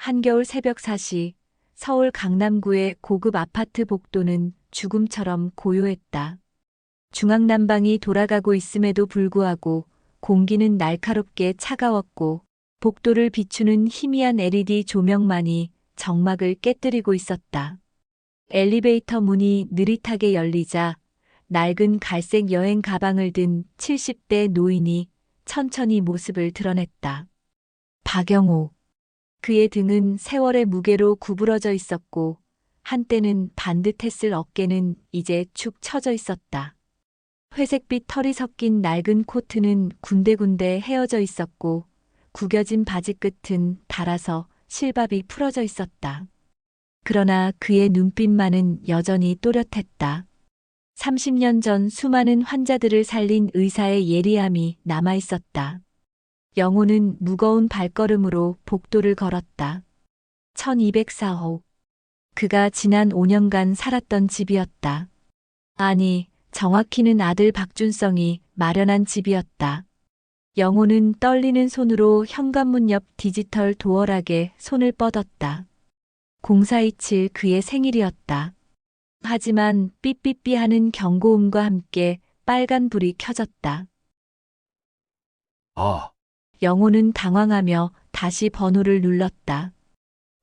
한겨울 새벽 4시 서울 강남구의 고급 아파트 복도는 죽음처럼 고요했다. 중앙난방이 돌아가고 있음에도 불구하고 공기는 날카롭게 차가웠고 복도를 비추는 희미한 LED 조명만이 정막을 깨뜨리고 있었다. 엘리베이터 문이 느릿하게 열리자 낡은 갈색 여행 가방을 든 70대 노인이 천천히 모습을 드러냈다. 박영호. 그의 등은 세월의 무게로 구부러져 있었고 한때는 반듯했을 어깨는 이제 축 처져 있었다. 회색빛 털이 섞인 낡은 코트는 군데군데 헤어져 있었고 구겨진 바지 끝은 닳아서 실밥이 풀어져 있었다. 그러나 그의 눈빛만은 여전히 또렷했다. 30년 전 수많은 환자들을 살린 의사의 예리함이 남아 있었다. 영호는 무거운 발걸음으로 복도를 걸었다. 1204호. 그가 지난 5년간 살았던 집이었다. 아니, 정확히는 아들 박준성이 마련한 집이었다. 영호는 떨리는 손으로 현관문 옆 디지털 도어락에 손을 뻗었다. 0427 그의 생일이었다. 하지만 삐삐삐 하는 경고음과 함께 빨간 불이 켜졌다. 영호는 당황하며 다시 번호를 눌렀다.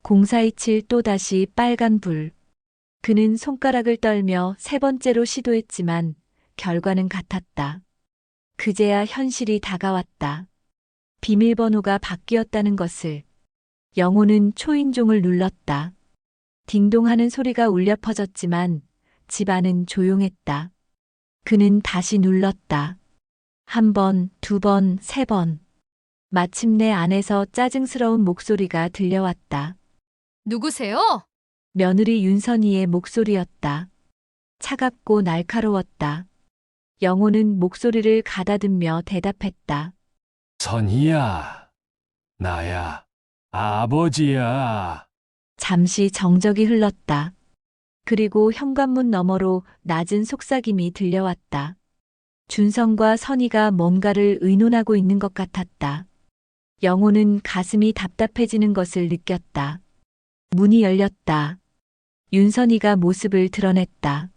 0427 또다시 빨간 불. 그는 손가락을 떨며 세 번째로 시도했지만 결과는 같았다. 그제야 현실이 다가왔다. 비밀번호가 바뀌었다는 것을. 영호는 초인종을 눌렀다. 딩동하는 소리가 울려 퍼졌지만 집 안은 조용했다. 그는 다시 눌렀다. 한 번, 두 번, 세 번. 마침내 안에서 짜증스러운 목소리가 들려왔다. 누구세요? 며느리 윤선이의 목소리였다. 차갑고 날카로웠다. 영호는 목소리를 가다듬며 대답했다. 선희야, 나야, 아버지야. 잠시 정적이 흘렀다. 그리고 현관문 너머로 낮은 속삭임이 들려왔다. 준성과 선희가 뭔가를 의논하고 있는 것 같았다. 영호는 가슴이 답답해지는 것을 느꼈다. 문이 열렸다. 윤선이가 모습을 드러냈다.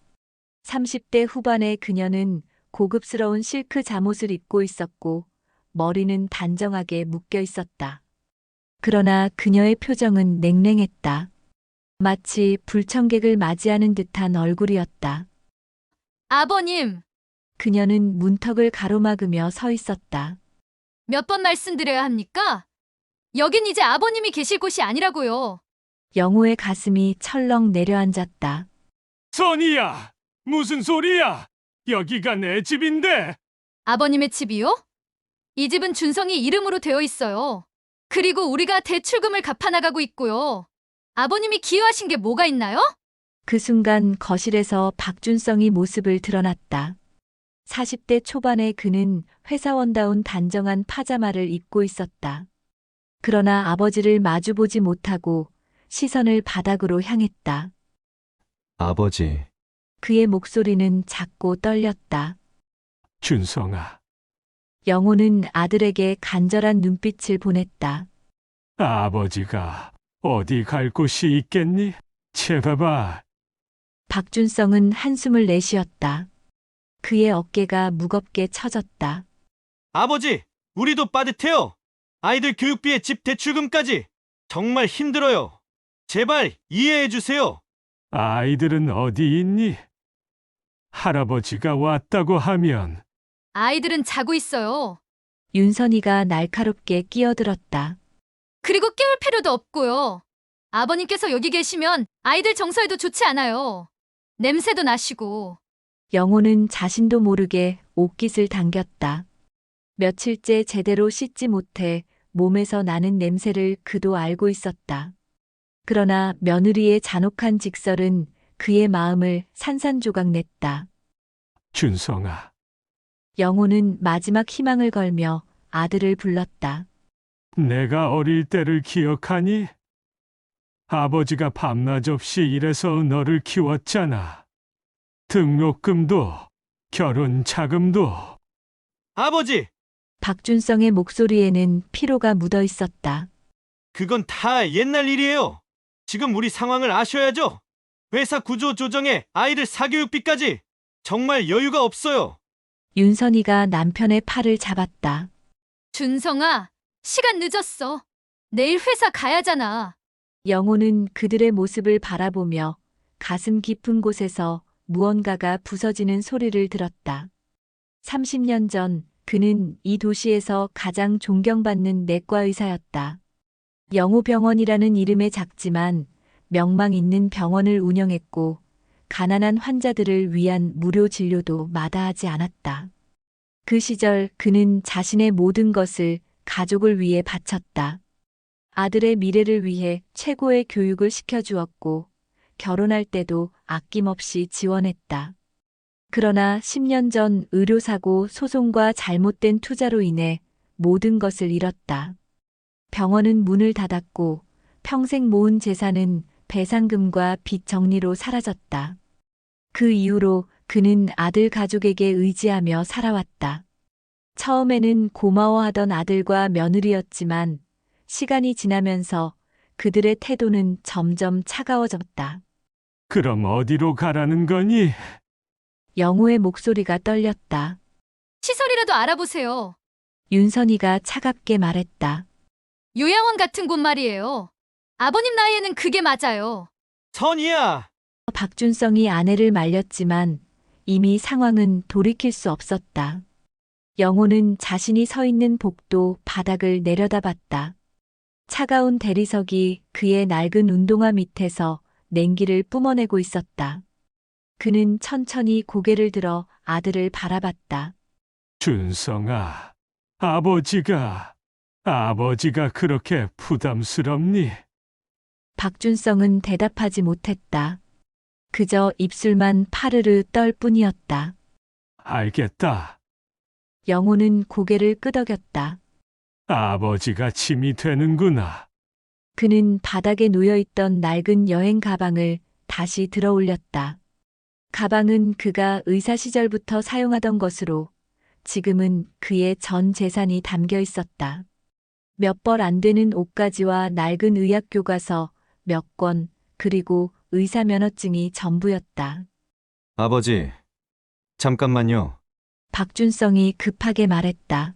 30대 후반의 그녀는 고급스러운 실크 잠옷을 입고 있었고 머리는 단정하게 묶여 있었다. 그러나 그녀의 표정은 냉랭했다. 마치 불청객을 맞이하는 듯한 얼굴이었다. 아버님, 그녀는 문턱을 가로막으며 서 있었다. 몇 번 말씀드려야 합니까? 여긴 이제 아버님이 계실 곳이 아니라고요. 영호의 가슴이 철렁 내려앉았다. 선희야, 무슨 소리야? 여기가 내 집인데. 아버님의 집이요? 이 집은 준성이 이름으로 되어 있어요. 그리고 우리가 대출금을 갚아나가고 있고요. 아버님이 기여하신 게 뭐가 있나요? 그 순간 거실에서 박준성이 모습을 드러났다. 40대 초반의 그는 회사원다운 단정한 파자마를 입고 있었다. 그러나 아버지를 마주보지 못하고 시선을 바닥으로 향했다. 아버지, 그의 목소리는 작고 떨렸다. 준성아, 영호는 아들에게 간절한 눈빛을 보냈다. 아버지가 어디 갈 곳이 있겠니? 제발. 박준성은 한숨을 내쉬었다. 그의 어깨가 무겁게 처졌다. 아버지, 우리도 빠듯해요. 아이들 교육비에 집 대출금까지. 정말 힘들어요. 제발 이해해 주세요. 아이들은 어디 있니? 할아버지가 왔다고 하면. 아이들은 자고 있어요. 윤선이가 날카롭게 끼어들었다. 그리고 깨울 필요도 없고요. 아버님께서 여기 계시면 아이들 정서에도 좋지 않아요. 냄새도 나시고. 영호는 자신도 모르게 옷깃을 당겼다. 며칠째 제대로 씻지 못해 몸에서 나는 냄새를 그도 알고 있었다. 그러나 며느리의 잔혹한 직설은 그의 마음을 산산조각 냈다. 준성아, 영호는 마지막 희망을 걸며 아들을 불렀다. 내가 어릴 때를 기억하니? 아버지가 밤낮 없이 일해서 너를 키웠잖아. 등록금도, 결혼 자금도. 아버지, 박준성의 목소리에는 피로가 묻어 있었다. 그건 다 옛날 일이에요. 지금 우리 상황을 아셔야죠. 회사 구조 조정에 아이들 사교육비까지 정말 여유가 없어요. 윤선이가 남편의 팔을 잡았다. 준성아, 시간 늦었어. 내일 회사 가야잖아. 영호는 그들의 모습을 바라보며 가슴 깊은 곳에서 무언가가 부서지는 소리를 들었다. 30년 전 그는 이 도시에서 가장 존경받는 내과 의사였다. 영호병원이라는 이름의 작지만 명망 있는 병원을 운영했고 가난한 환자들을 위한 무료 진료도 마다하지 않았다. 그 시절 그는 자신의 모든 것을 가족을 위해 바쳤다. 아들의 미래를 위해 최고의 교육을 시켜주었고 결혼할 때도 아낌없이 지원했다. 그러나 10년 전 의료사고 소송과 잘못된 투자로 인해 모든 것을 잃었다. 병원은 문을 닫았고 평생 모은 재산은 배상금과 빚 정리로 사라졌다. 그 이후로 그는 아들 가족에게 의지하며 살아왔다. 처음에는 고마워하던 아들과 며느리였지만 시간이 지나면서 그들의 태도는 점점 차가워졌다. 그럼 어디로 가라는 거니? 영호의 목소리가 떨렸다. 시설이라도 알아보세요. 윤선이가 차갑게 말했다. 요양원 같은 곳 말이에요. 아버님 나이에는 그게 맞아요. 선이야. 박준성이 아내를 말렸지만 이미 상황은 돌이킬 수 없었다. 영호는 자신이 서 있는 복도 바닥을 내려다봤다. 차가운 대리석이 그의 낡은 운동화 밑에서 냉기를 뿜어내고 있었다. 그는 천천히 고개를 들어 아들을 바라봤다. 준성아, 아버지가 그렇게 부담스럽니? 박준성은 대답하지 못했다. 그저 입술만 파르르 떨 뿐이었다. 알겠다. 영호는 고개를 끄덕였다. 아버지가 짐이 되는구나. 그는 바닥에 놓여있던 낡은 여행 가방을 다시 들어 올렸다. 가방은 그가 의사 시절부터 사용하던 것으로 지금은 그의 전 재산이 담겨 있었다. 몇 벌 안 되는 옷가지와 낡은 의학 교과서 몇 권, 그리고 의사 면허증이 전부였다. 아버지, 잠깐만요. 박준성이 급하게 말했다.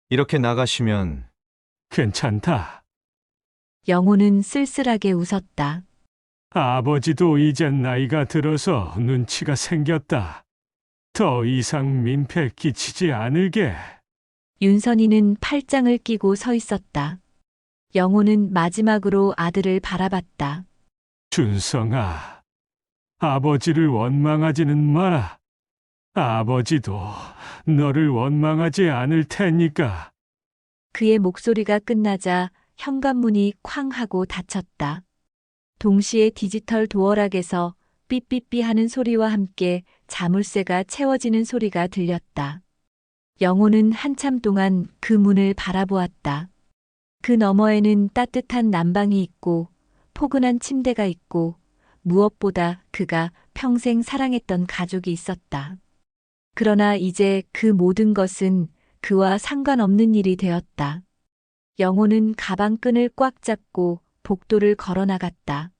이렇게 나가시면 괜찮다. 영호는 쓸쓸하게 웃었다. 아버지도 이젠 나이가 들어서 눈치가 생겼다. 더 이상 민폐 끼치지 않을게. 윤선이는 팔짱을 끼고 서 있었다. 영호는 마지막으로 아들을 바라봤다. 준성아, 아버지를 원망하지는 마라. 아버지도 너를 원망하지 않을 테니까. 그의 목소리가 끝나자 현관문이 쾅 하고 닫혔다. 동시에 디지털 도어락에서 삐삐삐 하는 소리와 함께 자물쇠가 채워지는 소리가 들렸다. 영호는 한참 동안 그 문을 바라보았다. 그 너머에는 따뜻한 난방이 있고 포근한 침대가 있고 무엇보다 그가 평생 사랑했던 가족이 있었다. 그러나 이제 그 모든 것은 그와 상관없는 일이 되었다. 영호는 가방끈을 꽉 잡고 복도를 걸어 나갔다.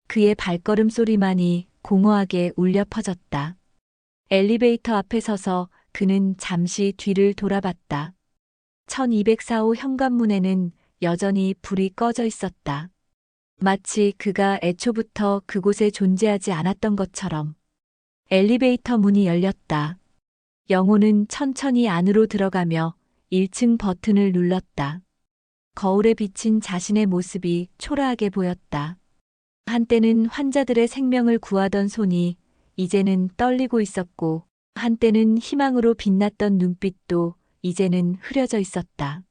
그의 발걸음 소리만이 공허하게 울려 퍼졌다. 엘리베이터 앞에 서서 그는 잠시 뒤를 돌아봤다. 1204호 현관문에는 여전히 불이 꺼져 있었다. 마치 그가 애초부터 그곳에 존재하지 않았던 것처럼. 엘리베이터 문이 열렸다. 영호는 천천히 안으로 들어가며 1층 버튼을 눌렀다. 거울에 비친 자신의 모습이 초라하게 보였다. 한때는 환자들의 생명을 구하던 손이 이제는 떨리고 있었고, 한때는 희망으로 빛났던 눈빛도 이제는 흐려져 있었다.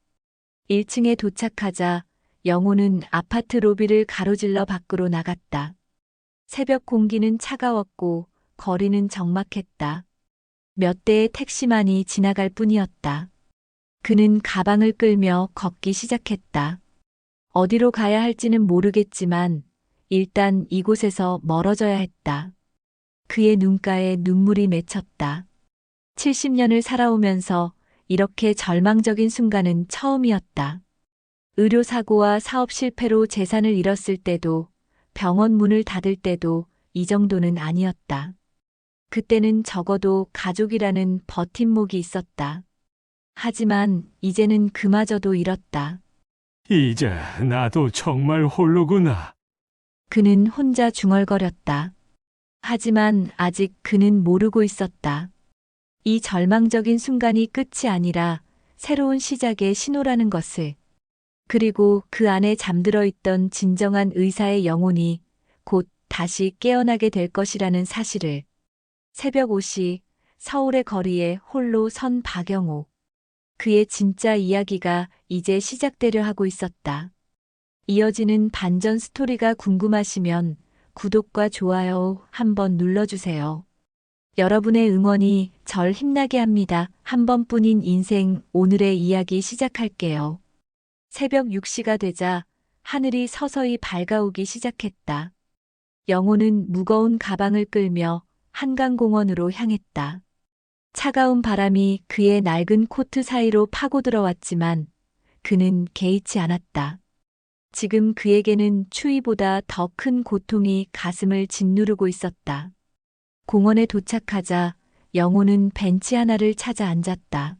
1층에 도착하자 영호는 아파트 로비를 가로질러 밖으로 나갔다. 새벽 공기는 차가웠고 거리는 적막했다. 몇 대의 택시만이 지나갈 뿐이었다. 그는 가방을 끌며 걷기 시작했다. 어디로 가야 할지는 모르겠지만 일단 이곳에서 멀어져야 했다. 그의 눈가에 눈물이 맺혔다. 70년을 살아오면서 이렇게 절망적인 순간은 처음이었다. 의료사고와 사업 실패로 재산을 잃었을 때도, 병원 문을 닫을 때도 이 정도는 아니었다. 그때는 적어도 가족이라는 버팀목이 있었다. 하지만 이제는 그마저도 잃었다. 이제 나도 정말 홀로구나. 그는 혼자 중얼거렸다. 하지만 아직 그는 모르고 있었다. 이 절망적인 순간이 끝이 아니라 새로운 시작의 신호라는 것을. 그리고 그 안에 잠들어 있던 진정한 의사의 영혼이 곧 다시 깨어나게 될 것이라는 사실을. 새벽 5시 서울의 거리에 홀로 선 박영호. 그의 진짜 이야기가 이제 시작되려 하고 있었다. 이어지는 반전 스토리가 궁금하시면 구독과 좋아요 한번 눌러주세요. 여러분의 응원이 절 힘나게 합니다. 한 번뿐인 인생 오늘의 이야기 시작할게요. 새벽 6시가 되자 하늘이 서서히 밝아오기 시작했다. 영호는 무거운 가방을 끌며 한강공원으로 향했다. 차가운 바람이 그의 낡은 코트 사이로 파고 들어왔지만 그는 개의치 않았다. 지금 그에게는 추위보다 더 큰 고통이 가슴을 짓누르고 있었다. 공원에 도착하자 영호는 벤치 하나를 찾아 앉았다.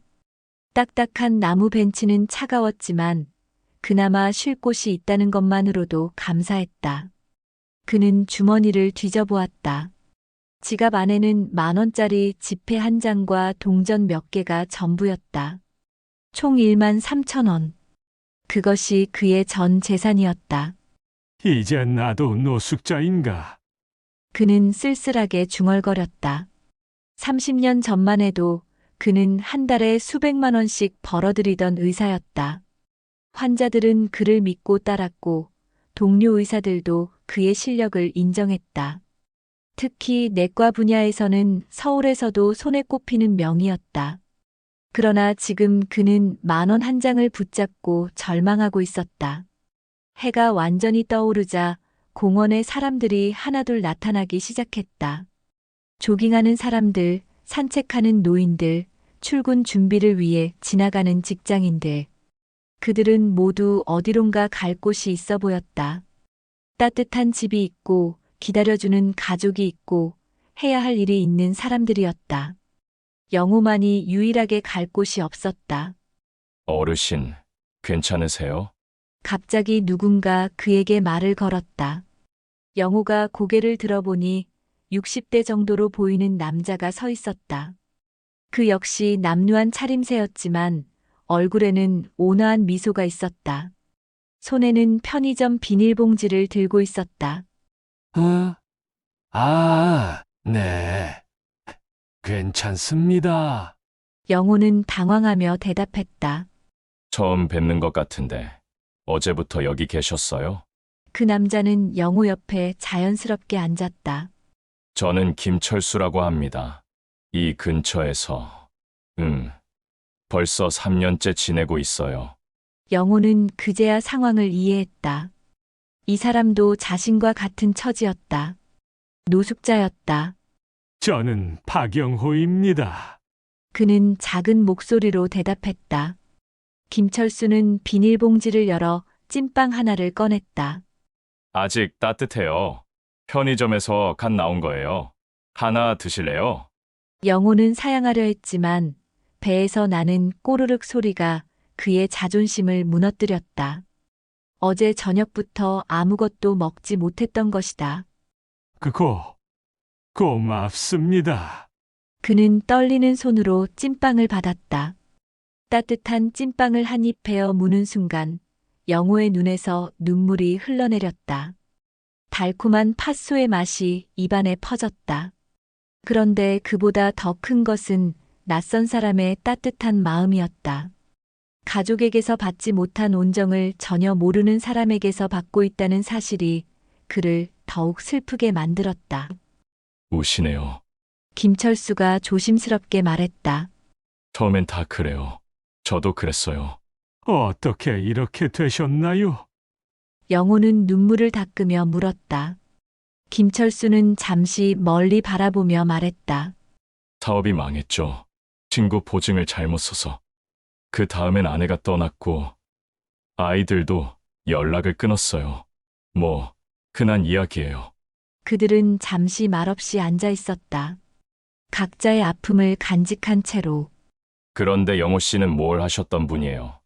딱딱한 나무 벤치는 차가웠지만 그나마 쉴 곳이 있다는 것만으로도 감사했다. 그는 주머니를 뒤져보았다. 지갑 안에는 10,000원짜리 지폐 한 장과 동전 몇 개가 전부였다. 총 13,000원. 그것이 그의 전 재산이었다. 이제 나도 노숙자인가? 그는 쓸쓸하게 중얼거렸다. 30년 전만 해도 그는 한 달에 수백만 원씩 벌어들이던 의사였다. 환자들은 그를 믿고 따랐고 동료 의사들도 그의 실력을 인정했다. 특히 내과 분야에서는 서울에서도 손에 꼽히는 명의였다. 그러나 지금 그는 10,000원 한 장을 붙잡고 절망하고 있었다. 해가 완전히 떠오르자 공원에 사람들이 하나둘 나타나기 시작했다. 조깅하는 사람들, 산책하는 노인들, 출근 준비를 위해 지나가는 직장인들. 그들은 모두 어디론가 갈 곳이 있어 보였다. 따뜻한 집이 있고 기다려주는 가족이 있고 해야 할 일이 있는 사람들이었다. 영호만이 유일하게 갈 곳이 없었다. 어르신, 괜찮으세요? 갑자기 누군가 그에게 말을 걸었다. 영호가 고개를 들어보니 60대 정도로 보이는 남자가 서 있었다. 그 역시 남루한 차림새였지만 얼굴에는 온화한 미소가 있었다. 손에는 편의점 비닐봉지를 들고 있었다. 네. 괜찮습니다. 영호는 당황하며 대답했다. 처음 뵙는 것 같은데 어제부터 여기 계셨어요? 그 남자는 영호 옆에 자연스럽게 앉았다. 저는 김철수라고 합니다. 이 근처에서, 벌써 3년째 지내고 있어요. 영호는 그제야 상황을 이해했다. 이 사람도 자신과 같은 처지였다. 노숙자였다. 저는 박영호입니다. 그는 작은 목소리로 대답했다. 김철수는 비닐봉지를 열어 찐빵 하나를 꺼냈다. 아직 따뜻해요. 편의점에서 갓 나온 거예요. 하나 드실래요? 영호는 사양하려 했지만 배에서 나는 꼬르륵 소리가 그의 자존심을 무너뜨렸다. 어제 저녁부터 아무것도 먹지 못했던 것이다. 고맙습니다. 그는 떨리는 손으로 찐빵을 받았다. 따뜻한 찐빵을 한 입 베어 무는 순간 영호의 눈에서 눈물이 흘러내렸다. 달콤한 팥소의 맛이 입안에 퍼졌다. 그런데 그보다 더 큰 것은 낯선 사람의 따뜻한 마음이었다. 가족에게서 받지 못한 온정을 전혀 모르는 사람에게서 받고 있다는 사실이 그를 더욱 슬프게 만들었다. 우시네요. 김철수가 조심스럽게 말했다. 처음엔 다 그래요. 저도 그랬어요. 어떻게 이렇게 되셨나요? 영호는 눈물을 닦으며 물었다. 김철수는 잠시 멀리 바라보며 말했다. 사업이 망했죠. 친구 보증을 잘못 써서. 그 다음엔 아내가 떠났고 아이들도 연락을 끊었어요. 뭐, 흔한 이야기예요. 그들은 잠시 말없이 앉아 있었다. 각자의 아픔을 간직한 채로. 그런데 영호 씨는 뭘 하셨던 분이에요?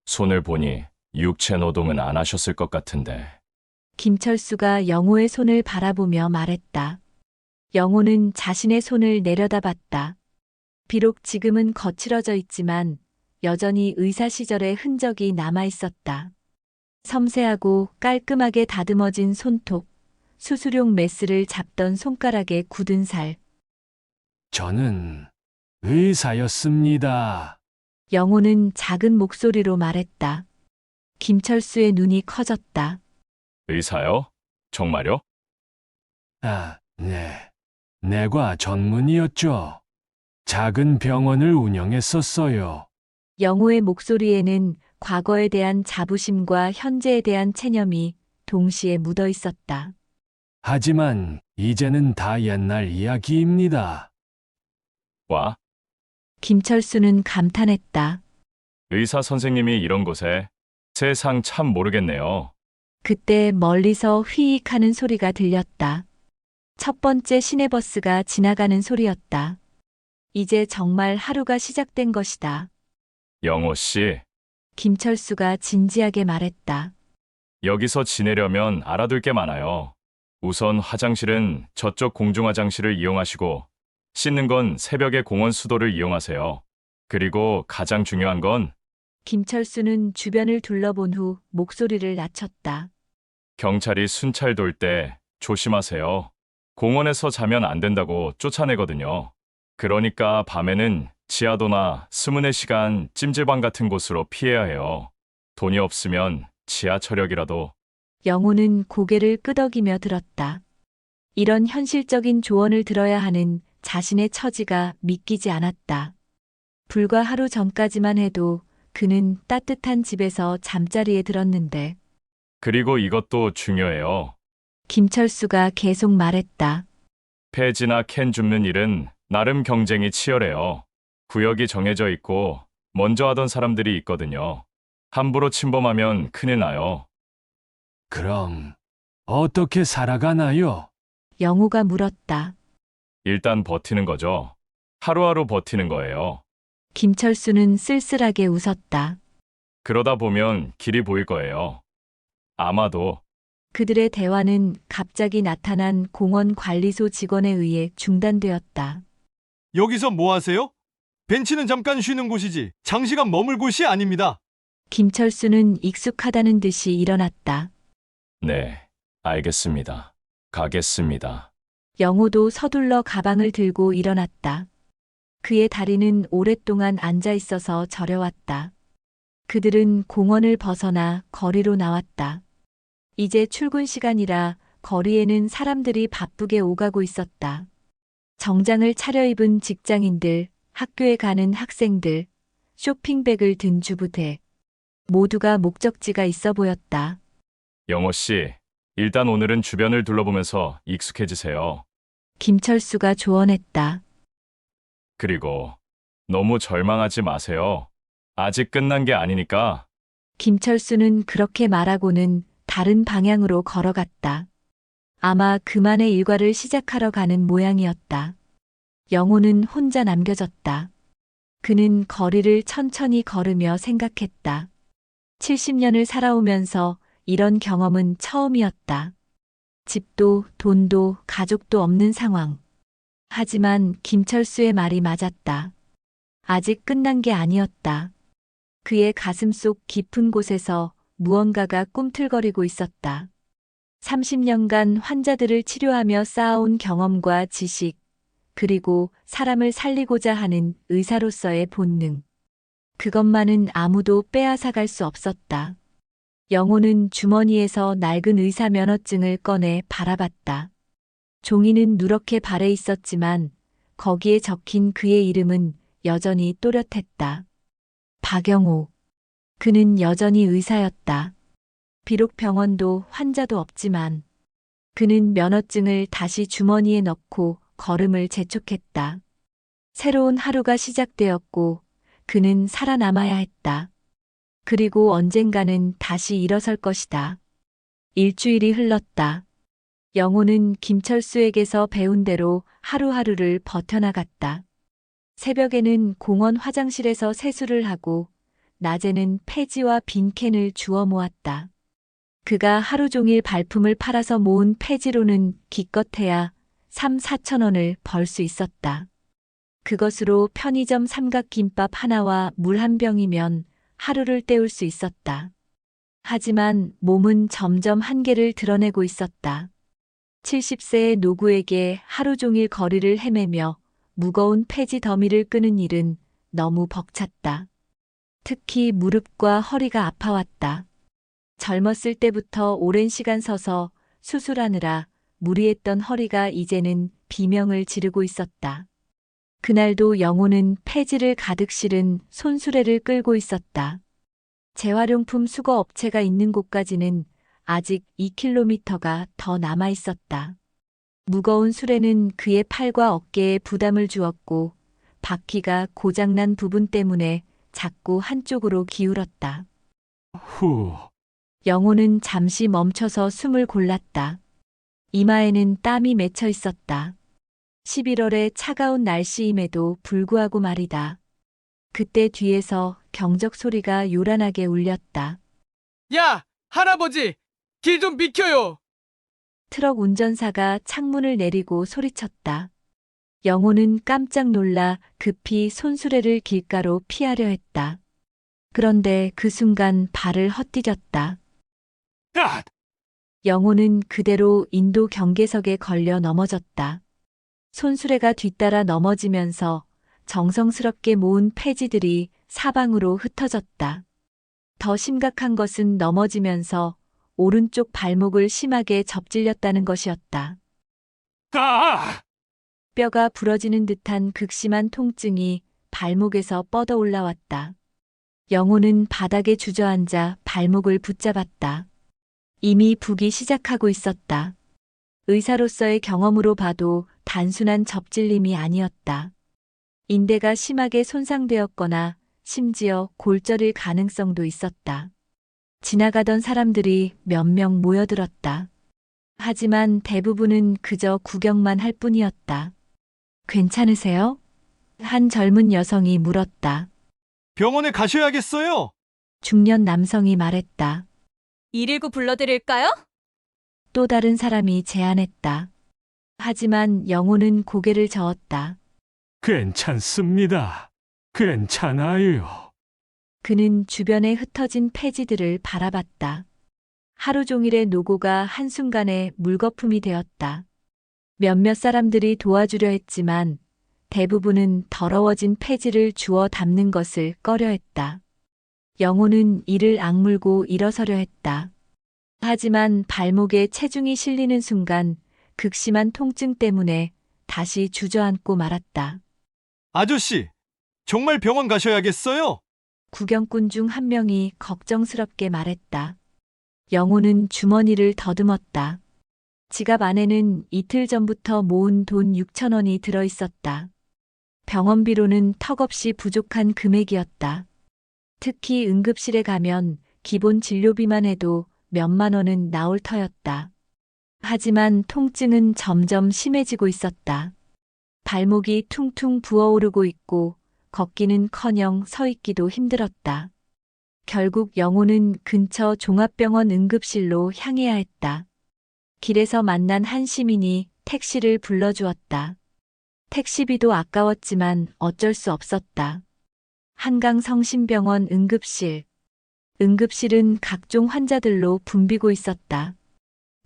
손을 보니 육체 노동은 안 하셨을 것 같은데. 김철수가 영호의 손을 바라보며 말했다. 영호는 자신의 손을 내려다봤다. 비록 지금은 거칠어져 있지만 여전히 의사 시절의 흔적이 남아 있었다. 섬세하고 깔끔하게 다듬어진 손톱, 수술용 메스를 잡던 손가락에 굳은 살. 저는 의사였습니다. 영호는 작은 목소리로 말했다. 김철수의 눈이 커졌다. 의사요? 정말요? 아, 네. 내과 전문이었죠. 작은 병원을 운영했었어요. 영호의 목소리에는 과거에 대한 자부심과 현재에 대한 체념이 동시에 묻어 있었다. 하지만 이제는 다 옛날 이야기입니다. 와, 김철수는 감탄했다. 의사 선생님이 이런 곳에 세상 참 모르겠네요. 그때 멀리서 휘익 하는 소리가 들렸다. 첫 번째 시내버스가 지나가는 소리였다. 이제 정말 하루가 시작된 것이다. 영호 씨, 김철수가 진지하게 말했다. 여기서 지내려면 알아둘 게 많아요. 우선 화장실은 저쪽 공중 화장실을 이용하시고 씻는 건 새벽에 공원 수도를 이용하세요. 그리고 가장 중요한 건 김철수는 주변을 둘러본 후 목소리를 낮췄다. 경찰이 순찰 돌 때 조심하세요. 공원에서 자면 안 된다고 쫓아내거든요. 그러니까 밤에는 지하도나 수문의 시간 찜질방 같은 곳으로 피해야 해요. 돈이 없으면 지하철역이라도. 영호는 고개를 끄덕이며 들었다. 이런 현실적인 조언을 들어야 하는 자신의 처지가 믿기지 않았다. 불과 하루 전까지만 해도 그는 따뜻한 집에서 잠자리에 들었는데 그리고 이것도 중요해요. 김철수가 계속 말했다. 폐지나 캔 줍는 일은 나름 경쟁이 치열해요. 구역이 정해져 있고 먼저 하던 사람들이 있거든요. 함부로 침범하면 큰일 나요. 그럼 어떻게 살아가나요? 영호가 물었다. 일단 버티는 거죠. 하루하루 버티는 거예요. 김철수는 쓸쓸하게 웃었다. 그러다 보면 길이 보일 거예요. 아마도. 그들의 대화는 갑자기 나타난 공원 관리소 직원에 의해 중단되었다. 여기서 뭐 하세요? 벤치는 잠깐 쉬는 곳이지 장시간 머물 곳이 아닙니다. 김철수는 익숙하다는 듯이 일어났다. 네, 알겠습니다. 가겠습니다. 영호도 서둘러 가방을 들고 일어났다. 그의 다리는 오랫동안 앉아 있어서 저려왔다. 그들은 공원을 벗어나 거리로 나왔다. 이제 출근 시간이라 거리에는 사람들이 바쁘게 오가고 있었다. 정장을 차려입은 직장인들, 학교에 가는 학생들, 쇼핑백을 든 주부대. 모두가 목적지가 있어 보였다. 영호 씨, 일단 오늘은 주변을 둘러보면서 익숙해지세요. 김철수가 조언했다. 그리고 너무 절망하지 마세요. 아직 끝난 게 아니니까. 김철수는 그렇게 말하고는 다른 방향으로 걸어갔다. 아마 그만의 일과를 시작하러 가는 모양이었다. 영호는 혼자 남겨졌다. 그는 거리를 천천히 걸으며 생각했다. 70년을 살아오면서 이런 경험은 처음이었다. 집도 돈도 가족도 없는 상황. 하지만 김철수의 말이 맞았다. 아직 끝난 게 아니었다. 그의 가슴속 깊은 곳에서 무언가가 꿈틀거리고 있었다. 30년간 환자들을 치료하며 쌓아온 경험과 지식, 그리고 사람을 살리고자 하는 의사로서의 본능. 그것만은 아무도 빼앗아갈 수 없었다. 영호는 주머니에서 낡은 의사 면허증을 꺼내 바라봤다. 종이는 누렇게 발해 있었지만 거기에 적힌 그의 이름은 여전히 또렷했다. 박영호. 그는 여전히 의사였다. 비록 병원도 환자도 없지만 그는 면허증을 다시 주머니에 넣고 걸음을 재촉했다. 새로운 하루가 시작되었고 그는 살아남아야 했다. 그리고 언젠가는 다시 일어설 것이다. 일주일이 흘렀다. 영호는 김철수에게서 배운 대로 하루하루를 버텨나갔다. 새벽에는 공원 화장실에서 세수를 하고 낮에는 폐지와 빈 캔을 주워 모았다. 그가 하루 종일 발품을 팔아서 모은 폐지로는 기껏해야 3, 4천 원을 벌 수 있었다. 그것으로 편의점 삼각김밥 하나와 물 한 병이면 하루를 때울 수 있었다. 하지만 몸은 점점 한계를 드러내고 있었다. 70세의 노구에게 하루 종일 거리를 헤매며 무거운 폐지 더미를 끄는 일은 너무 벅찼다. 특히 무릎과 허리가 아파왔다. 젊었을 때부터 오랜 시간 서서 수술하느라 무리했던 허리가 이제는 비명을 지르고 있었다. 그날도 영호는 폐지를 가득 실은 손수레를 끌고 있었다. 재활용품 수거 업체가 있는 곳까지는 아직 2km가 더 남아 있었다. 무거운 수레는 그의 팔과 어깨에 부담을 주었고 바퀴가 고장난 부분 때문에 자꾸 한쪽으로 기울었다. 후, 영호는 잠시 멈춰서 숨을 골랐다. 이마에는 땀이 맺혀 있었다. 11월의 차가운 날씨임에도 불구하고 말이다. 그때 뒤에서 경적 소리가 요란하게 울렸다. 야, 할아버지! 길 좀 비켜요! 트럭 운전사가 창문을 내리고 소리쳤다. 영호는 깜짝 놀라 급히 손수레를 길가로 피하려 했다. 그런데 그 순간 발을 헛디뎠다. 아! 영호는 그대로 인도 경계석에 걸려 넘어졌다. 손수레가 뒤따라 넘어지면서 정성스럽게 모은 폐지들이 사방으로 흩어졌다. 더 심각한 것은 넘어지면서 오른쪽 발목을 심하게 접질렸다는 것이었다. 아! 뼈가 부러지는 듯한 극심한 통증이 발목에서 뻗어 올라왔다. 영호는 바닥에 주저앉아 발목을 붙잡았다. 이미 붓기 시작하고 있었다. 의사로서의 경험으로 봐도 단순한 접질림이 아니었다. 인대가 심하게 손상되었거나 심지어 골절일 가능성도 있었다. 지나가던 사람들이 몇 명 모여들었다. 하지만 대부분은 그저 구경만 할 뿐이었다. 괜찮으세요? 한 젊은 여성이 물었다. 병원에 가셔야겠어요. 중년 남성이 말했다. 119 불러드릴까요? 또 다른 사람이 제안했다. 하지만 영호는 고개를 저었다. 괜찮습니다. 괜찮아요. 그는 주변에 흩어진 폐지들을 바라봤다. 하루 종일의 노고가 한순간에 물거품이 되었다. 몇몇 사람들이 도와주려 했지만 대부분은 더러워진 폐지를 주워 담는 것을 꺼려했다. 영호는 이를 악물고 일어서려 했다. 하지만 발목에 체중이 실리는 순간 극심한 통증 때문에 다시 주저앉고 말았다. 아저씨, 정말 병원 가셔야겠어요. 구경꾼 중 한 명이 걱정스럽게 말했다. 영호는 주머니를 더듬었다. 지갑 안에는 이틀 전부터 모은 돈 6천 원이 들어 있었다. 병원비로는 턱없이 부족한 금액이었다. 특히 응급실에 가면 기본 진료비만 해도 몇만 원은 나올 터였다. 하지만 통증은 점점 심해지고 있었다. 발목이 퉁퉁 부어오르고 있고 걷기는커녕 서 있기도 힘들었다. 결국 영호는 근처 종합병원 응급실로 향해야 했다. 길에서 만난 한 시민이 택시를 불러주었다. 택시비도 아까웠지만 어쩔 수 없었다. 한강성심병원 응급실. 응급실은 각종 환자들로 붐비고 있었다.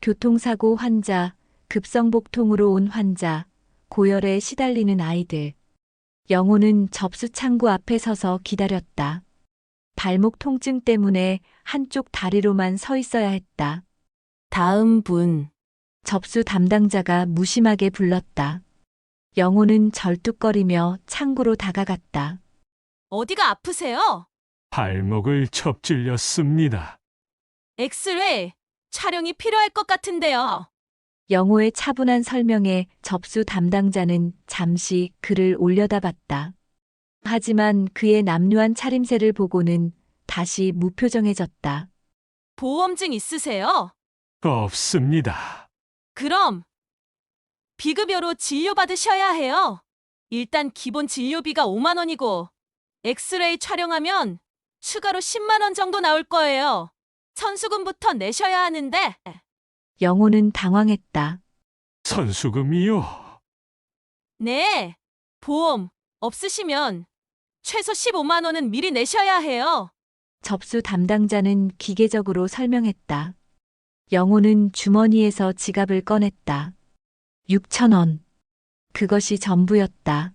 교통사고 환자, 급성복통으로 온 환자, 고열에 시달리는 아이들. 영호는 접수 창구 앞에 서서 기다렸다. 발목 통증 때문에 한쪽 다리로만 서 있어야 했다. 다음 분. 접수 담당자가 무심하게 불렀다. 영호는 절뚝거리며 창구로 다가갔다. 어디가 아프세요? 발목을 접질렸습니다. 엑스레이 촬영이 필요할 것 같은데요. 영호의 차분한 설명에 접수 담당자는 잠시 그를 올려다봤다. 하지만 그의 남루한 차림새를 보고는 다시 무표정해졌다. 보험증 있으세요? 없습니다. 그럼 비급여로 진료받으셔야 해요. 일단 기본 진료비가 5만 원이고 엑스레이 촬영하면 추가로 10만 원 정도 나올 거예요. 선수금부터 내셔야 하는데 영호는 당황했다. 선수금이요. 네, 보험 없으시면 최소 15만 원은 미리 내셔야 해요. 접수 담당자는 기계적으로 설명했다. 영호는 주머니에서 지갑을 꺼냈다. 6천 원. 그것이 전부였다.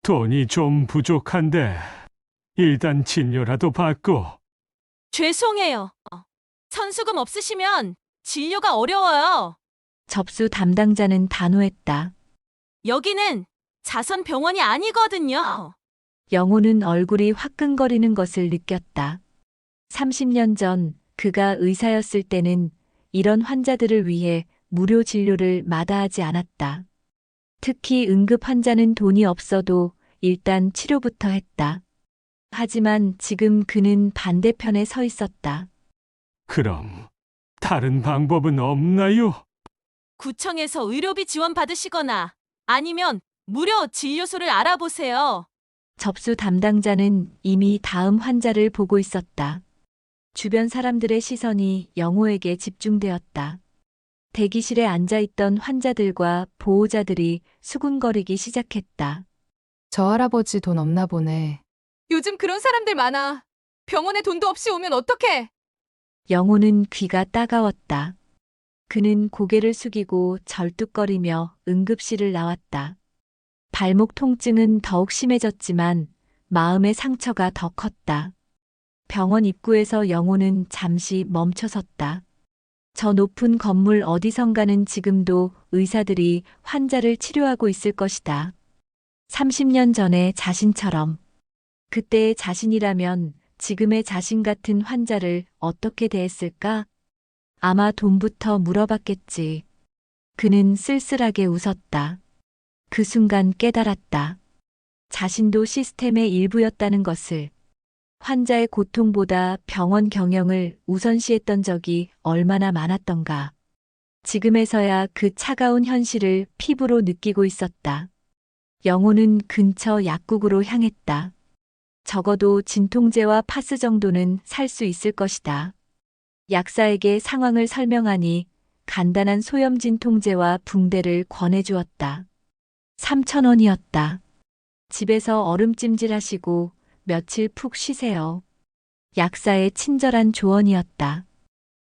돈이 좀 부족한데 일단 진료라도 받고. 죄송해요. 선수금 없으시면 진료가 어려워요. 접수 담당자는 단호했다. 여기는 자선병원이 아니거든요. 영호는 얼굴이 화끈거리는 것을 느꼈다. 30년 전 그가 의사였을 때는 이런 환자들을 위해 무료 진료를 마다하지 않았다. 특히 응급 환자는 돈이 없어도 일단 치료부터 했다. 하지만 지금 그는 반대편에 서 있었다. 그럼 다른 방법은 없나요? 구청에서 의료비 지원 받으시거나 아니면 무료 진료소를 알아보세요. 접수 담당자는 이미 다음 환자를 보고 있었다. 주변 사람들의 시선이 영호에게 집중되었다. 대기실에 앉아있던 환자들과 보호자들이 수군거리기 시작했다. 저 할아버지 돈 없나 보네. 요즘 그런 사람들 많아. 병원에 돈도 없이 오면 어떡해? 영호는 귀가 따가웠다. 그는 고개를 숙이고 절뚝거리며 응급실을 나왔다. 발목 통증은 더욱 심해졌지만 마음의 상처가 더 컸다. 병원 입구에서 영호는 잠시 멈춰섰다. 저 높은 건물 어디선가는 지금도 의사들이 환자를 치료하고 있을 것이다. 30년 전의 자신처럼. 그때의 자신이라면 지금의 자신 같은 환자를 어떻게 대했을까? 아마 돈부터 물어봤겠지. 그는 쓸쓸하게 웃었다. 그 순간 깨달았다. 자신도 시스템의 일부였다는 것을. 환자의 고통보다 병원 경영을 우선시했던 적이 얼마나 많았던가. 지금에서야 그 차가운 현실을 피부로 느끼고 있었다. 영호는 근처 약국으로 향했다. 적어도 진통제와 파스 정도는 살 수 있을 것이다. 약사에게 상황을 설명하니 간단한 소염 진통제와 붕대를 권해주었다. 3천 원이었다. 집에서 얼음찜질하시고 며칠 푹 쉬세요. 약사의 친절한 조언이었다.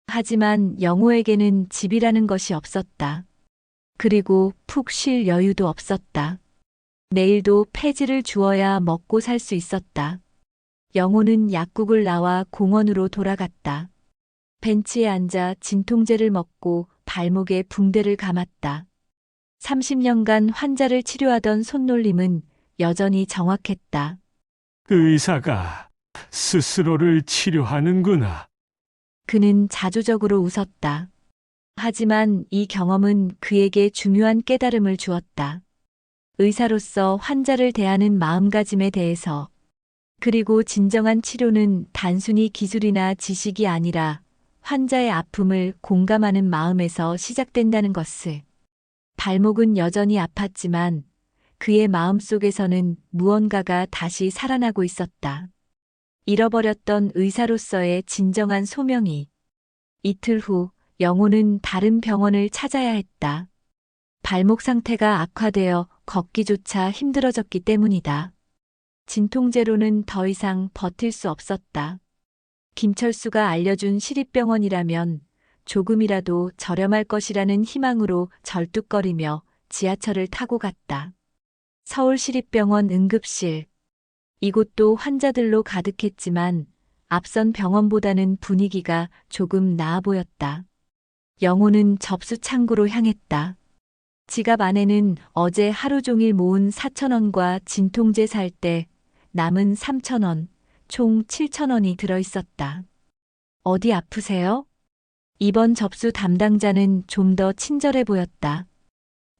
하지만 영호에게는 집이라는 것이 없었다. 그리고 푹 쉴 여유도 없었다. 내일도 폐지를 주어야 먹고 살 수 있었다. 영호는 약국을 나와 공원으로 돌아갔다. 벤치에 앉아 진통제를 먹고 발목에 붕대를 감았다. 30년간 환자를 치료하던 손놀림은 여전히 정확했다. 의사가 스스로를 치료하는구나. 그는 자조적으로 웃었다. 하지만 이 경험은 그에게 중요한 깨달음을 주었다. 의사로서 환자를 대하는 마음가짐에 대해서, 그리고 진정한 치료는 단순히 기술이나 지식이 아니라 환자의 아픔을 공감하는 마음에서 시작된다는 것을. 발목은 여전히 아팠지만 그의 마음속에서는 무언가가 다시 살아나고 있었다. 잃어버렸던 의사로서의 진정한 소명이. 이틀 후 영호는 다른 병원을 찾아야 했다. 발목 상태가 악화되어 걷기조차 힘들어졌기 때문이다. 진통제로는 더 이상 버틸 수 없었다. 김철수가 알려준 시립병원이라면 조금이라도 저렴할 것이라는 희망으로 절뚝거리며 지하철을 타고 갔다. 서울시립병원 응급실. 이곳도 환자들로 가득했지만 앞선 병원보다는 분위기가 조금 나아 보였다. 영호는 접수 창구로 향했다. 지갑 안에는 어제 하루 종일 모은 4천 원과 진통제 살 때 남은 3천 원, 총 7천 원이 들어있었다. 어디 아프세요? 이번 접수 담당자는 좀 더 친절해 보였다.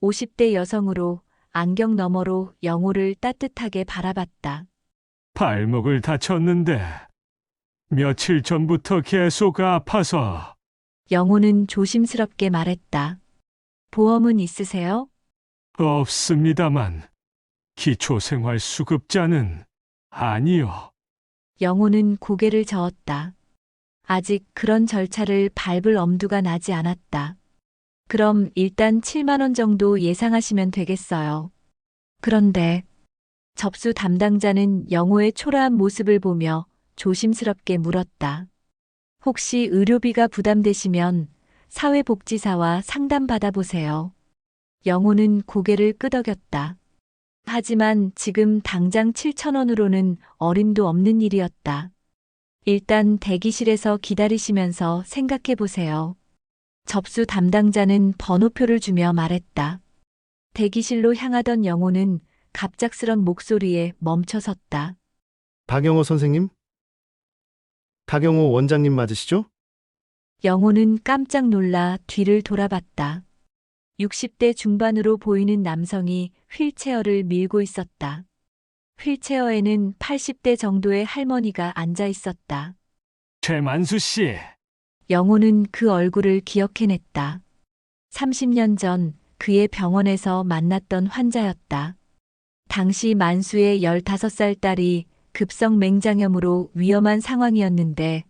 50대 여성으로 안경 너머로 영호를 따뜻하게 바라봤다. 발목을 다쳤는데 며칠 전부터 계속 아파서. 영호는 조심스럽게 말했다. 보험은 있으세요? 없습니다만 기초생활수급자는 아니요. 영호는 고개를 저었다. 아직 그런 절차를 밟을 엄두가 나지 않았다. 그럼 일단 7만 원 정도 예상하시면 되겠어요. 그런데 접수 담당자는 영호의 초라한 모습을 보며 조심스럽게 물었다. 혹시 의료비가 부담되시면 사회복지사와 상담 받아보세요. 영호는 고개를 끄덕였다. 하지만 지금 당장 7천 원으로는 어림도 없는 일이었다. 일단 대기실에서 기다리시면서 생각해 보세요. 접수 담당자는 번호표를 주며 말했다. 대기실로 향하던 영호는 갑작스런 목소리에 멈춰섰다. 박영호 선생님? 박영호 원장님 맞으시죠? 영호는 깜짝 놀라 뒤를 돌아봤다. 60대 중반으로 보이는 남성이 휠체어를 밀고 있었다. 휠체어에는 80대 정도의 할머니가 앉아 있었다. 최만수 씨, 영호는 그 얼굴을 기억해냈다. 30년 전 그의 병원에서 만났던 환자였다. 당시 만수의 15살 딸이 급성 맹장염으로 위험한 상황이었는데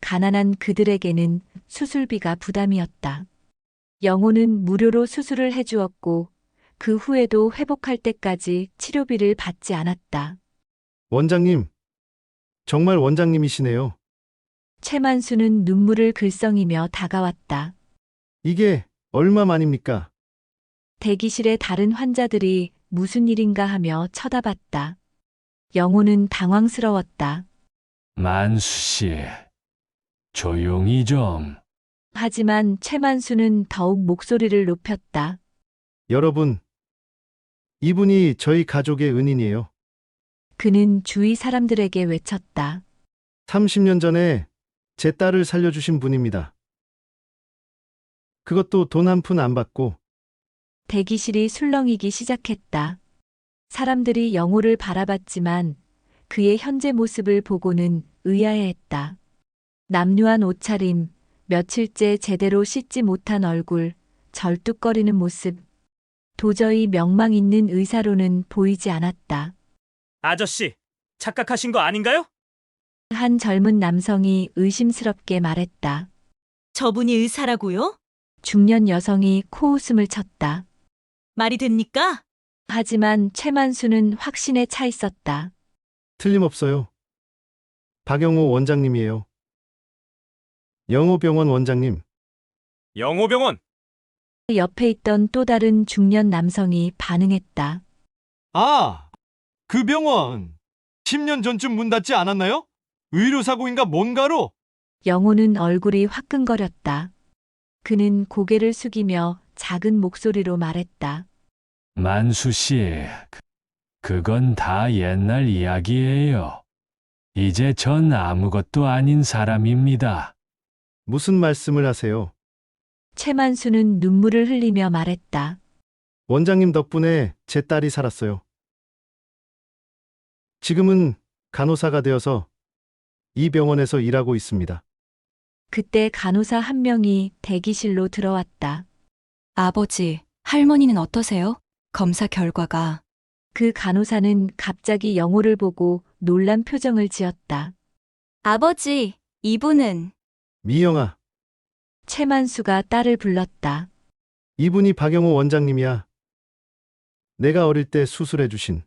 가난한 그들에게는 수술비가 부담이었다. 영호는 무료로 수술을 해주었고 그 후에도 회복할 때까지 치료비를 받지 않았다. 원장님, 정말 원장님이시네요. 최만수는 눈물을 글썽이며 다가왔다. 이게 얼마만입니까? 대기실의 다른 환자들이 무슨 일인가 하며 쳐다봤다. 영호는 당황스러웠다. 만수 씨, 조용히 좀. 하지만 최만수는 더욱 목소리를 높였다. 여러분, 이분이 저희 가족의 은인이에요. 그는 주위 사람들에게 외쳤다. 30년 전에 제 딸을 살려주신 분입니다. 그것도 돈 한 푼 안 받고. 대기실이 술렁이기 시작했다. 사람들이 영호를 바라봤지만 그의 현재 모습을 보고는 의아해했다. 남루한 옷차림, 며칠째 제대로 씻지 못한 얼굴, 절뚝거리는 모습. 도저히 명망 있는 의사로는 보이지 않았다. 아저씨, 착각하신 거 아닌가요? 한 젊은 남성이 의심스럽게 말했다. 저분이 의사라고요? 중년 여성이 코웃음을 쳤다. 말이 됩니까? 하지만 최만수는 확신에 차 있었다. 틀림없어요. 박영호 원장님이에요. 영호병원 원장님. 영호병원. 옆에 있던 또 다른 중년 남성이 반응했다. 아, 그 병원. 10년 전쯤 문 닫지 않았나요? 의료사고인가 뭔가로? 영호는 얼굴이 화끈거렸다. 그는 고개를 숙이며 작은 목소리로 말했다. 만수 씨, 그건 다 옛날 이야기예요. 이제 전 아무것도 아닌 사람입니다. 무슨 말씀을 하세요? 최만수는 눈물을 흘리며 말했다. 원장님 덕분에 제 딸이 살았어요. 지금은 간호사가 되어서 이 병원에서 일하고 있습니다. 그때 간호사 한 명이 대기실로 들어왔다. 아버지, 할머니는 어떠세요? 검사 결과가. 그 간호사는 갑자기 영호를 보고 놀란 표정을 지었다. 아버지, 이분은. 미영아, 최만수가 딸을 불렀다. 이분이 박영호 원장님이야. 내가 어릴 때 수술해 주신.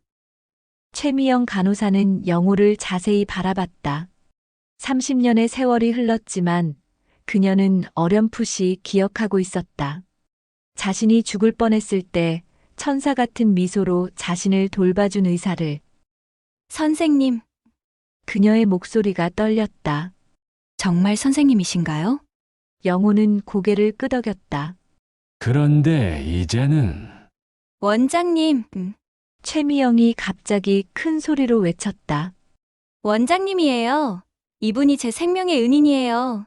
최미영 간호사는 영호를 자세히 바라봤다. 30년의 세월이 흘렀지만 그녀는 어렴풋이 기억하고 있었다. 자신이 죽을 뻔했을 때 천사 같은 미소로 자신을 돌봐준 의사를. 선생님, 그녀의 목소리가 떨렸다. 정말 선생님이신가요? 영호는 고개를 끄덕였다. 그런데 이제는 원장님, 최미영이 갑자기 큰 소리로 외쳤다. 원장님이에요. 이분이 제 생명의 은인이에요.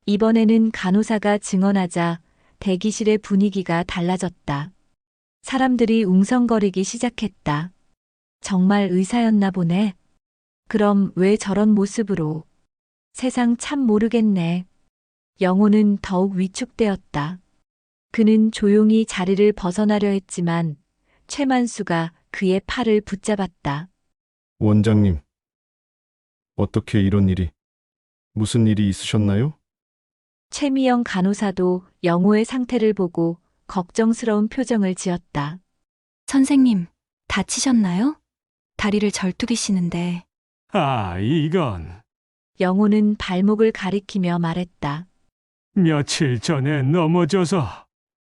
이번에는 간호사가 증언하자 대기실의 분위기가 달라졌다. 사람들이 웅성거리기 시작했다. 정말 의사였나 보네. 그럼 왜 저런 모습으로? 세상 참 모르겠네. 영호는 더욱 위축되었다. 그는 조용히 자리를 벗어나려 했지만 최만수가 그의 팔을 붙잡았다. 원장님, 어떻게 이런 일이, 무슨 일이 있으셨나요? 최미영 간호사도 영호의 상태를 보고 걱정스러운 표정을 지었다. 선생님, 다치셨나요? 다리를 절뚝이시는데. 아, 이건 영호는 발목을 가리키며 말했다. 며칠 전에 넘어져서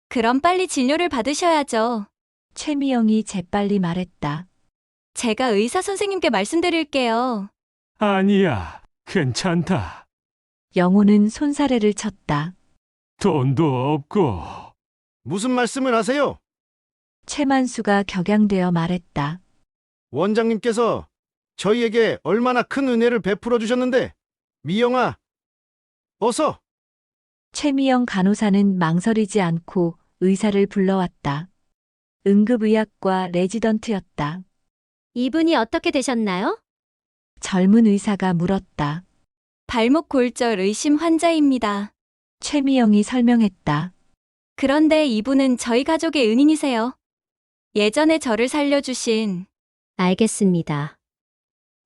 그럼 빨리 진료를 받으셔야죠. 최미영이 재빨리 말했다. 제가 의사 선생님께 말씀드릴게요. 아니야, 괜찮다. 영호는 손사래를 쳤다. 돈도 없고 무슨 말씀을 하세요? 최만수가 격양되어 말했다. 원장님께서 저희에게 얼마나 큰 은혜를 베풀어 주셨는데, 미영아, 어서! 최미영 간호사는 망설이지 않고 의사를 불러왔다. 응급의학과 레지던트였다. 이분이 어떻게 되셨나요? 젊은 의사가 물었다. 발목 골절 의심 환자입니다. 최미영이 설명했다. 그런데 이분은 저희 가족의 은인이세요. 예전에 저를 살려주신. 알겠습니다.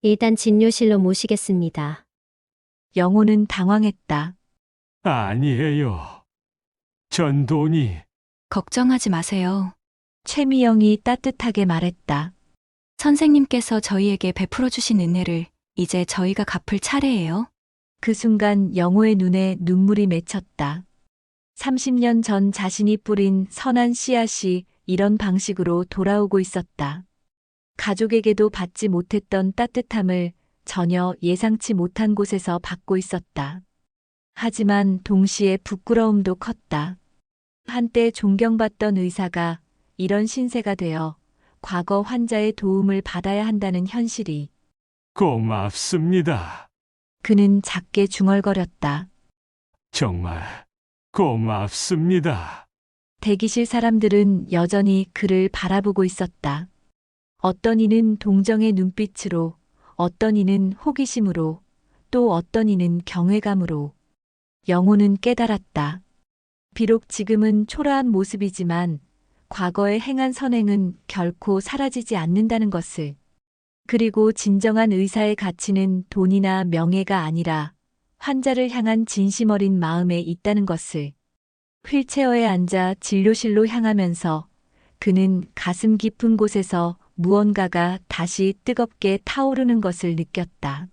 일단 진료실로 모시겠습니다. 영호는 당황했다. 아니에요. 전 돈이 걱정하지 마세요. 최미영이 따뜻하게 말했다. 선생님께서 저희에게 베풀어 주신 은혜를 이제 저희가 갚을 차례예요. 그 순간 영호의 눈에 눈물이 맺혔다. 30년 전 자신이 뿌린 선한 씨앗이 이런 방식으로 돌아오고 있었다. 가족에게도 받지 못했던 따뜻함을 전혀 예상치 못한 곳에서 받고 있었다. 하지만 동시에 부끄러움도 컸다. 한때 존경받던 의사가 이런 신세가 되어 과거 환자의 도움을 받아야 한다는 현실이. 고맙습니다. 그는 작게 중얼거렸다. 정말 고맙습니다. 대기실 사람들은 여전히 그를 바라보고 있었다. 어떤 이는 동정의 눈빛으로, 어떤 이는 호기심으로, 또 어떤 이는 경외감으로. 영호는 깨달았다. 비록 지금은 초라한 모습이지만 과거에 행한 선행은 결코 사라지지 않는다는 것을. 그리고 진정한 의사의 가치는 돈이나 명예가 아니라 환자를 향한 진심 어린 마음에 있다는 것을. 휠체어에 앉아 진료실로 향하면서 그는 가슴 깊은 곳에서 무언가가 다시 뜨겁게 타오르는 것을 느꼈다.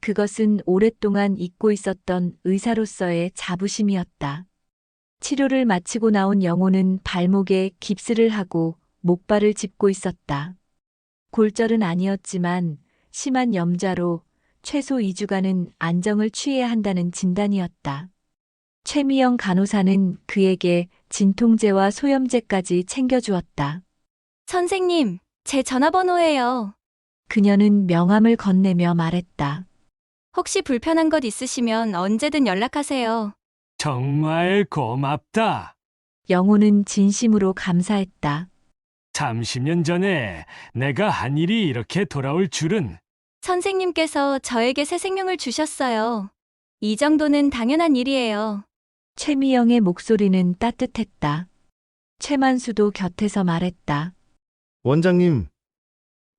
그것은 오랫동안 잊고 있었던 의사로서의 자부심이었다. 치료를 마치고 나온 영호는 발목에 깁스를 하고 목발을 짚고 있었다. 골절은 아니었지만 심한 염좌로 최소 2주간은 안정을 취해야 한다는 진단이었다. 최미영 간호사는 그에게 진통제와 소염제까지 챙겨주었다. 선생님, 제 전화번호예요. 그녀는 명함을 건네며 말했다. 혹시 불편한 것 있으시면 언제든 연락하세요. 정말 고맙다. 영호는 진심으로 감사했다. 30년 전에 내가 한 일이 이렇게 돌아올 줄은. 선생님께서 저에게 새 생명을 주셨어요. 이 정도는 당연한 일이에요. 최미영의 목소리는 따뜻했다. 최만수도 곁에서 말했다. 원장님,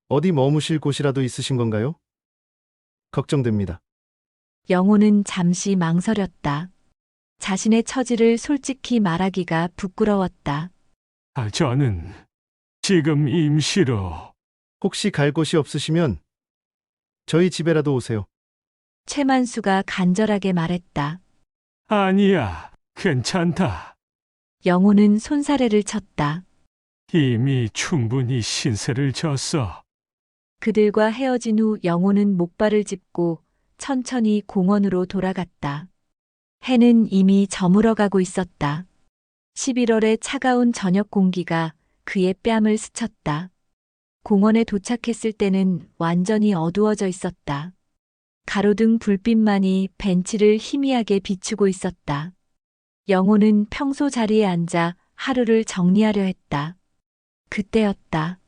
어디 머무실 곳이라도 있으신 건가요? 걱정됩니다. 영호는 잠시 망설였다. 자신의 처지를 솔직히 말하기가 부끄러웠다. 저는 지금 임시로. 혹시 갈 곳이 없으시면 저희 집에라도 오세요. 최만수가 간절하게 말했다. 아니야, 괜찮다. 영호는 손사래를 쳤다. 이미 충분히 신세를 졌어. 그들과 헤어진 후 영호는 목발을 짚고 천천히 공원으로 돌아갔다. 해는 이미 저물어가고 있었다. 11월의 차가운 저녁 공기가 그의 뺨을 스쳤다. 공원에 도착했을 때는 완전히 어두워져 있었다. 가로등 불빛만이 벤치를 희미하게 비추고 있었다. 영호는 평소 자리에 앉아 하루를 정리하려 했다. 그때였다.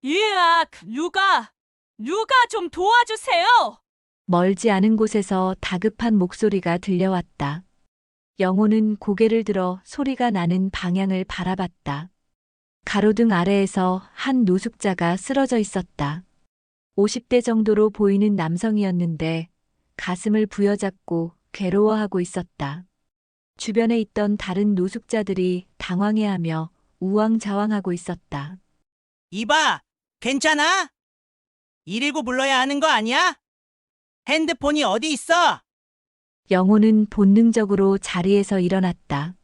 으악, 누가 누가 좀 도와주세요! 멀지 않은 곳에서 다급한 목소리가 들려왔다. 영호는 고개를 들어 소리가 나는 방향을 바라봤다. 가로등 아래에서 한 노숙자가 쓰러져 있었다. 50대 정도로 보이는 남성이었는데 가슴을 부여잡고 괴로워하고 있었다. 주변에 있던 다른 노숙자들이 당황해하며 우왕좌왕하고 있었다. 이봐, 괜찮아? 119 불러야 하는 거 아니야? 핸드폰이 어디 있어? 영호는 본능적으로 자리에서 일어났다.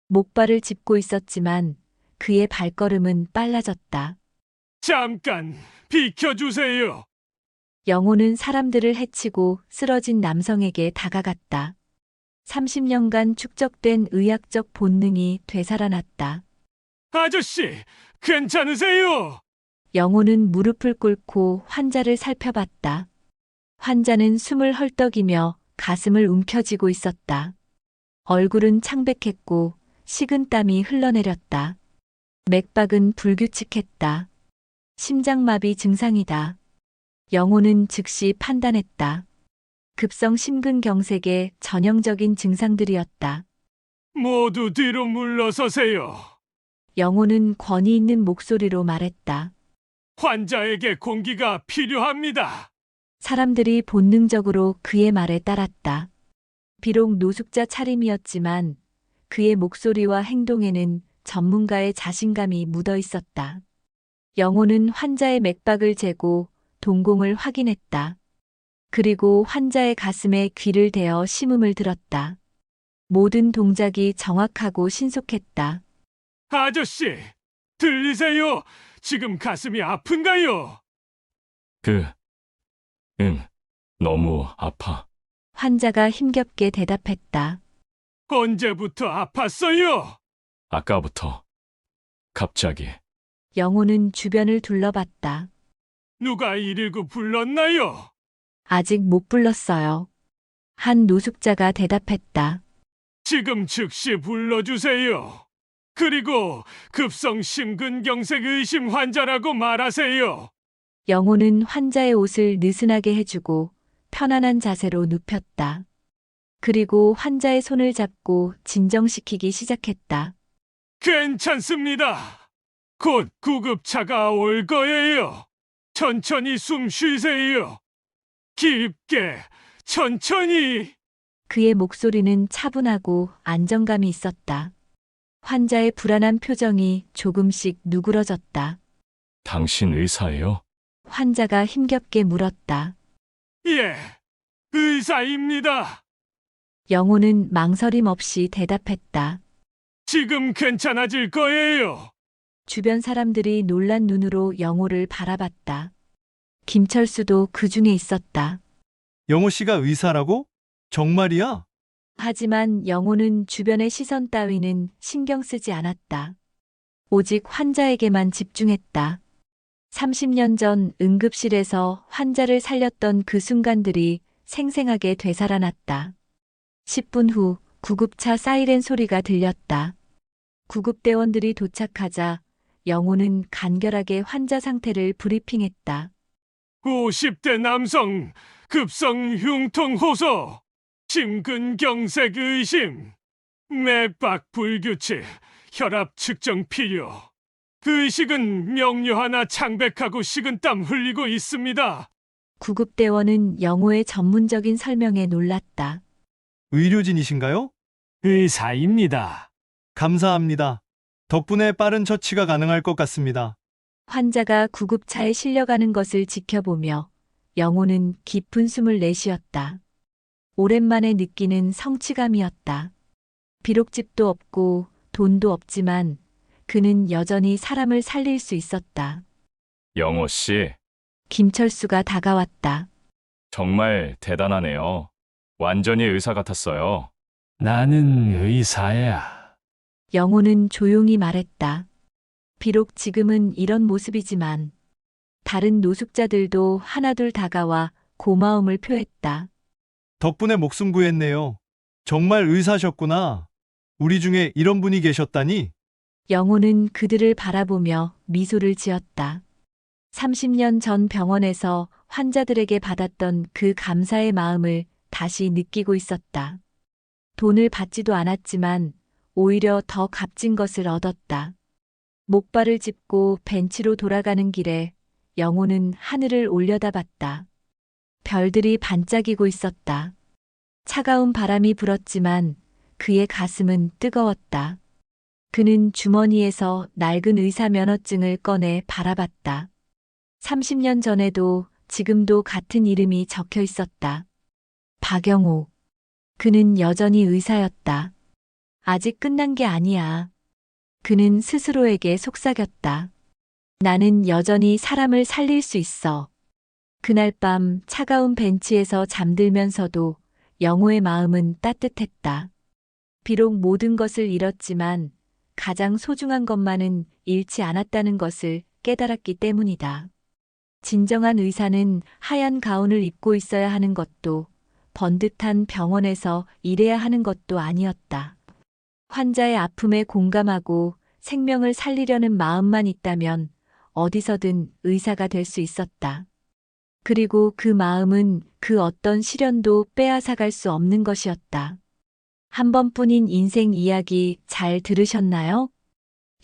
목발을 짚고 있었지만 그의 발걸음은 빨라졌다. 잠깐 비켜주세요. 영호는 사람들을 해치고 쓰러진 남성에게 다가갔다. 30년간 축적된 의학적 본능이 되살아났다. 아저씨, 괜찮으세요? 영호는 무릎을 꿇고 환자를 살펴봤다. 환자는 숨을 헐떡이며 가슴을 움켜쥐고 있었다. 얼굴은 창백했고 식은땀이 흘러내렸다. 맥박은 불규칙했다. 심장마비 증상이다. 영호는 즉시 판단했다. 급성 심근경색의 전형적인 증상들이었다. 모두 뒤로 물러서세요. 영호는 권위 있는 목소리로 말했다. 환자에게 공기가 필요합니다. 사람들이 본능적으로 그의 말에 따랐다. 비록 노숙자 차림이었지만 그의 목소리와 행동에는 전문가의 자신감이 묻어 있었다. 영호는 환자의 맥박을 재고 동공을 확인했다. 그리고 환자의 가슴에 귀를 대어 심음을 들었다. 모든 동작이 정확하고 신속했다. 아저씨, 들리세요? 지금 가슴이 아픈가요? 너무 아파. 환자가 힘겹게 대답했다. 언제부터 아팠어요? 아까부터. 갑자기. 영호는 주변을 둘러봤다. 누가 119 불렀나요? 아직 못 불렀어요. 한 노숙자가 대답했다. 지금 즉시 불러주세요. 그리고 급성 심근경색 의심 환자라고 말하세요. 영호는 환자의 옷을 느슨하게 해주고 편안한 자세로 눕혔다. 그리고 환자의 손을 잡고 진정시키기 시작했다. 괜찮습니다. 곧 구급차가 올 거예요. 천천히 숨 쉬세요. 깊게, 천천히. 그의 목소리는 차분하고 안정감이 있었다. 환자의 불안한 표정이 조금씩 누그러졌다. 당신 의사예요? 환자가 힘겹게 물었다. 예, 의사입니다. 영호는 망설임 없이 대답했다. 지금 괜찮아질 거예요. 주변 사람들이 놀란 눈으로 영호를 바라봤다. 김철수도 그 중에 있었다. 영호 씨가 의사라고? 정말이야? 하지만 영호는 주변의 시선 따위는 신경 쓰지 않았다. 오직 환자에게만 집중했다. 30년 전 응급실에서 환자를 살렸던 그 순간들이 생생하게 되살아났다. 10분 후 구급차 사이렌 소리가 들렸다. 구급대원들이 도착하자 영호는 간결하게 환자 상태를 브리핑했다. 50대 남성, 급성 흉통 호소, 심근경색 의심, 맥박 불규칙, 혈압 측정 필요. 의식은 명료하나 창백하고 식은땀 흘리고 있습니다. 구급대원은 영호의 전문적인 설명에 놀랐다. 의료진이신가요? 의사입니다. 감사합니다. 덕분에 빠른 처치가 가능할 것 같습니다. 환자가 구급차에 실려가는 것을 지켜보며 영호는 깊은 숨을 내쉬었다. 오랜만에 느끼는 성취감이었다. 비록 집도 없고 돈도 없지만 그는 여전히 사람을 살릴 수 있었다. 영호 씨, 김철수가 다가왔다. 정말 대단하네요. 완전히 의사 같았어요. 나는 의사야. 영호는 조용히 말했다. 비록 지금은 이런 모습이지만 다른 노숙자들도 하나둘 다가와 고마움을 표했다. 덕분에 목숨 구했네요. 정말 의사셨구나. 우리 중에 이런 분이 계셨다니. 영호는 그들을 바라보며 미소를 지었다. 30년 전 병원에서 환자들에게 받았던 그 감사의 마음을 다시 느끼고 있었다. 돈을 받지도 않았지만 오히려 더 값진 것을 얻었다. 목발을 짚고 벤치로 돌아가는 길에 영호는 하늘을 올려다봤다. 별들이 반짝이고 있었다. 차가운 바람이 불었지만 그의 가슴은 뜨거웠다. 그는 주머니에서 낡은 의사 면허증을 꺼내 바라봤다. 30년 전에도 지금도 같은 이름이 적혀 있었다. 박영호. 그는 여전히 의사였다. 아직 끝난 게 아니야. 그는 스스로에게 속삭였다. 나는 여전히 사람을 살릴 수 있어. 그날 밤 차가운 벤치에서 잠들면서도 영호의 마음은 따뜻했다. 비록 모든 것을 잃었지만 가장 소중한 것만은 잃지 않았다는 것을 깨달았기 때문이다. 진정한 의사는 하얀 가운을 입고 있어야 하는 것도 번듯한 병원에서 일해야 하는 것도 아니었다. 환자의 아픔에 공감하고 생명을 살리려는 마음만 있다면 어디서든 의사가 될 수 있었다. 그리고 그 마음은 그 어떤 시련도 빼앗아갈 수 없는 것이었다. 한 번뿐인 인생 이야기 잘 들으셨나요?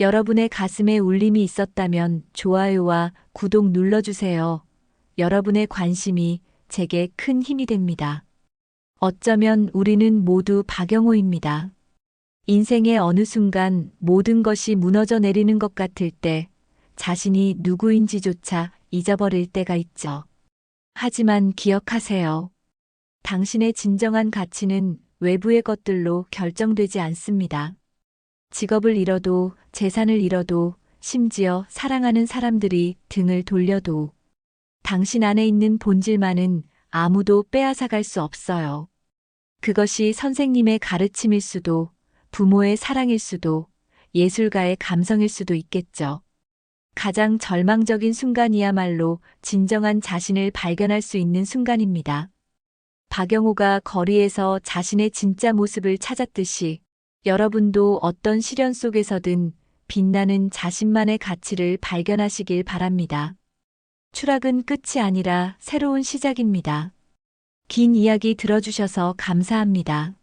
여러분의 가슴에 울림이 있었다면 좋아요와 구독 눌러주세요. 여러분의 관심이 제게 큰 힘이 됩니다. 어쩌면 우리는 모두 박영호입니다. 인생의 어느 순간 모든 것이 무너져 내리는 것 같을 때 자신이 누구인지조차 잊어버릴 때가 있죠. 하지만 기억하세요. 당신의 진정한 가치는 외부의 것들로 결정되지 않습니다. 직업을 잃어도, 재산을 잃어도, 심지어 사랑하는 사람들이 등을 돌려도 당신 안에 있는 본질만은 아무도 빼앗아갈 수 없어요. 그것이 선생님의 가르침일 수도, 부모의 사랑일 수도, 예술가의 감성일 수도 있겠죠. 가장 절망적인 순간이야말로 진정한 자신을 발견할 수 있는 순간입니다. 박영호가 거리에서 자신의 진짜 모습을 찾았듯이 여러분도 어떤 시련 속에서든 빛나는 자신만의 가치를 발견하시길 바랍니다. 추락은 끝이 아니라 새로운 시작입니다. 긴 이야기 들어주셔서 감사합니다.